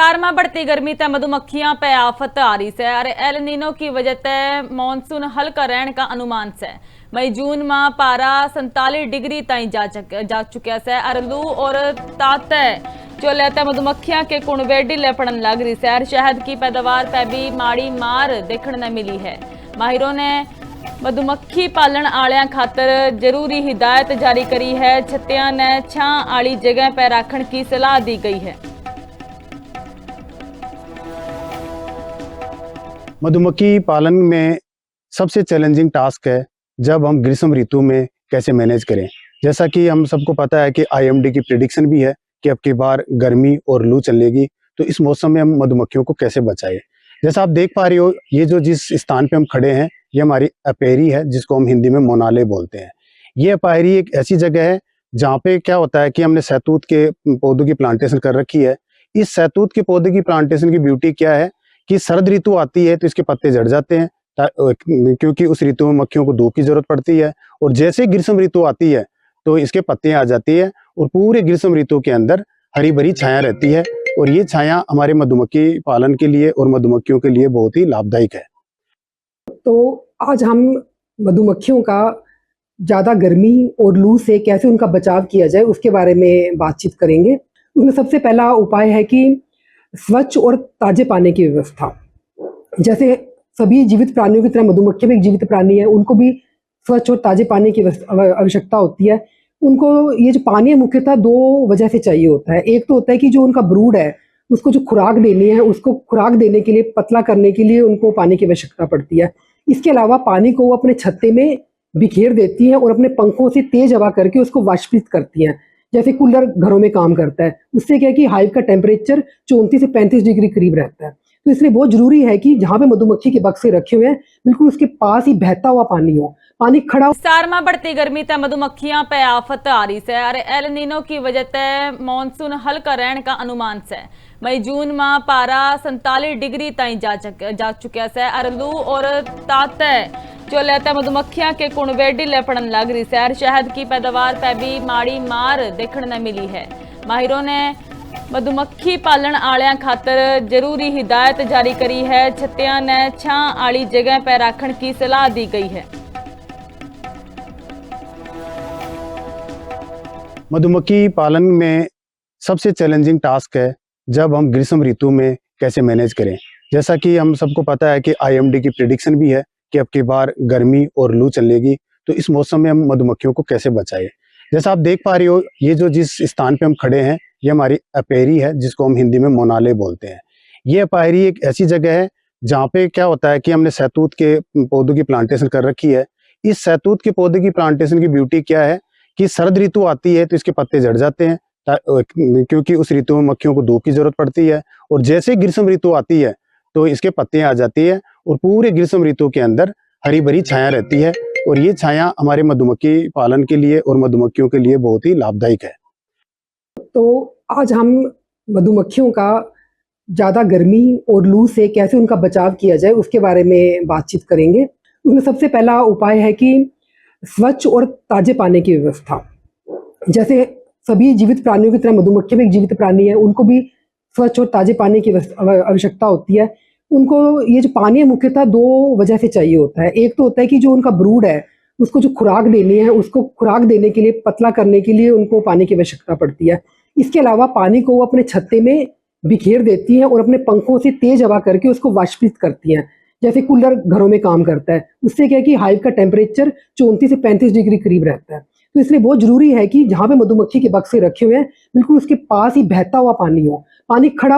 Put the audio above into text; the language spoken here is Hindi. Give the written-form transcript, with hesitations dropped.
विस्तार में बढ़ती गर्मी तय मधुमक्खियां पे आफत आ रही है। अरे एल नीनो की वजह तय मानसून हल्का रहने का अनुमान है। मई जून में पारा 47 डिग्री तई जा चुका है। अरे लू और ताते जो लेते मधुमक्खियां के कुणवेडी ले पड़न लग रही है। शहद की पैदावार पे भी माड़ी मार देखने न मिली है। माहिरों ने मधुमक्खी पालन आलियां खातर जरूरी हिदायत जारी करी है। छत्तियां ने छां आली जगह पर रखने की सलाह दी गई है। मधुमक्खी पालन में सबसे चैलेंजिंग टास्क है जब हम ग्रीष्म ऋतु में कैसे मैनेज करें। जैसा कि हम सबको पता है कि IMD की प्रिडिक्शन भी है कि अब की बार गर्मी और लू चलेगी, तो इस मौसम में हम मधुमक्खियों को कैसे बचाएं। जैसा आप देख पा रहे हो, ये जो जिस स्थान पे हम खड़े हैं ये हमारी अपेरी है, जिसको हम हिंदी में मोनाले बोलते हैं। ये अपेरी एक ऐसी जगह है जहाँ पे क्या होता है कि हमने सहतूत के पौधों की प्लांटेशन कर रखी है। इस सहतूत के पौधे की प्लांटेशन की ब्यूटी क्या है कि शरद ऋतु आती है तो इसके पत्ते झड़ जाते हैं, क्योंकि उस ऋतु में मक्खियों को धूप की जरूरत पड़ती है। और जैसे ग्रीष्म ऋतु आती है तो इसके पत्ते आ जाती है और पूरे ग्रीष्म ऋतु के अंदर हरी भरी छाया रहती है। और ये छाया हमारे मधुमक्खी पालन के लिए और मधुमक्खियों के लिए बहुत ही लाभदायक है। तो आज हम मधुमक्खियों का ज़्यादा गर्मी और लू से कैसे उनका बचाव किया जाए उसके बारे में बातचीत करेंगे। उसमें सबसे पहला उपाय है कि स्वच्छ और ताजे पानी की व्यवस्था। जैसे सभी जीवित प्राणियों की तरह मधुमक्खी भी एक जीवित प्राणी है, उनको भी स्वच्छ और ताजे पानी की आवश्यकता होती है। उनको ये जो पानी है मुख्यतः दो वजह से चाहिए होता है। एक तो होता है कि जो उनका ब्रूड है उसको जो खुराक देनी है, उसको खुराक देने के लिए, पतला करने के लिए उनको पानी की आवश्यकता पड़ती है। इसके अलावा पानी को वो अपने छत्ते में बिखेर देती हैं और अपने पंखों से तेज हवा करके उसको वाष्पित करती हैं, जैसे कूलर घरों में काम करता है। उससे क्या है कि हाइव का टेम्परेचर 34 से 35 डिग्री करीब रहता है। तो इसलिए बहुत जरूरी है कि जहाँ पे मधुमक्खी के बक्से रखे हुए हैं बिल्कुल उसके पास ही बहता हुआ पानी हो, पानी खड़ा। विस्तार में बढ़ती गर्मी तय मधुमक्खियां पे आफत आ रही है। अरे एल नीनो की वजह तय मानसून हल्का रहने का अनुमान है। मई जून में पारा 47 डिग्री तई जा चुका है। अरे लू और ताते जो लेते मधुमक्खियां के कुणवेडी ले पड़न लग रही है। शहद की पैदावार पे भी माड़ी मार देखने न मिली है। माहिरों ने मधुमक्खी पालन आलियां खातर जरूरी हिदायत जारी करी है। छत्तियां ने छां आली जगह पर रखने की सलाह दी गई है। मधुमक्खी पालन में सबसे चैलेंजिंग टास्क है जब हम ग्रीष्म ऋतु में कैसे मैनेज करें। जैसा कि हम सबको पता है कि IMD की प्रिडिक्शन भी है कि अब की बार गर्मी और लू चलेगी, तो इस मौसम में हम मधुमक्खियों को कैसे बचाएं। जैसा आप देख पा रहे हो, ये जो जिस स्थान पे हम खड़े हैं ये हमारी अपेरी है, जिसको हम हिंदी में मोनाले बोलते हैं। ये अपेरी एक ऐसी जगह है जहाँ पे क्या होता है कि हमने सहतूत के पौधों की प्लांटेशन कर रखी है। इस सहतूत के पौधे की प्लांटेशन की ब्यूटी क्या है कि शरद ऋतु आती है तो इसके पत्ते झड़ जाते हैं, क्योंकि उस ऋतु में मक्खियों को धूप की जरूरत पड़ती है। और जैसे ग्रीष्म ऋतु आती है तो इसके पत्ते आ जाती है और पूरे ग्रीष्म ऋतु के अंदर हरी भरी छाया रहती है। और ये छाया हमारे मधुमक्खी पालन के लिए और मधुमक्खियों के लिए बहुत ही लाभदायक है। तो आज हम मधुमक्खियों का ज़्यादा गर्मी और लू से कैसे उनका बचाव किया जाए उसके बारे में बातचीत करेंगे। उसमें सबसे पहला उपाय है कि स्वच्छ और ताजे पानी की व्यवस्था। जैसे सभी जीवित प्राणियों की तरह मधुमक्खी भी एक जीवित प्राणी है, उनको भी स्वच्छ और ताजे पानी की आवश्यकता होती है। उनको ये जो पानी है मुख्यतः दो वजह से चाहिए होता है। एक तो होता है कि जो उनका ब्रूड है उसको जो खुराक देनी है, उसको खुराक देने के लिए, पतला करने के लिए उनको पानी की आवश्यकता पड़ती है। इसके अलावा पानी को वो अपने छत्ते में बिखेर देती हैं और अपने पंखों से तेज हवा करके उसको वाष्पित करती हैं, जैसे कूलर घरों में काम करता है। उससे क्या है कि हाइव का टेम्परेचर 34 से 35 डिग्री करीब रहता है। तो इसलिए बहुत जरूरी है कि जहाँ पे मधुमक्खी के बक्से रखे हुए हैं बिल्कुल उसके पास ही बहता हुआ पानी हो, पानी खड़ा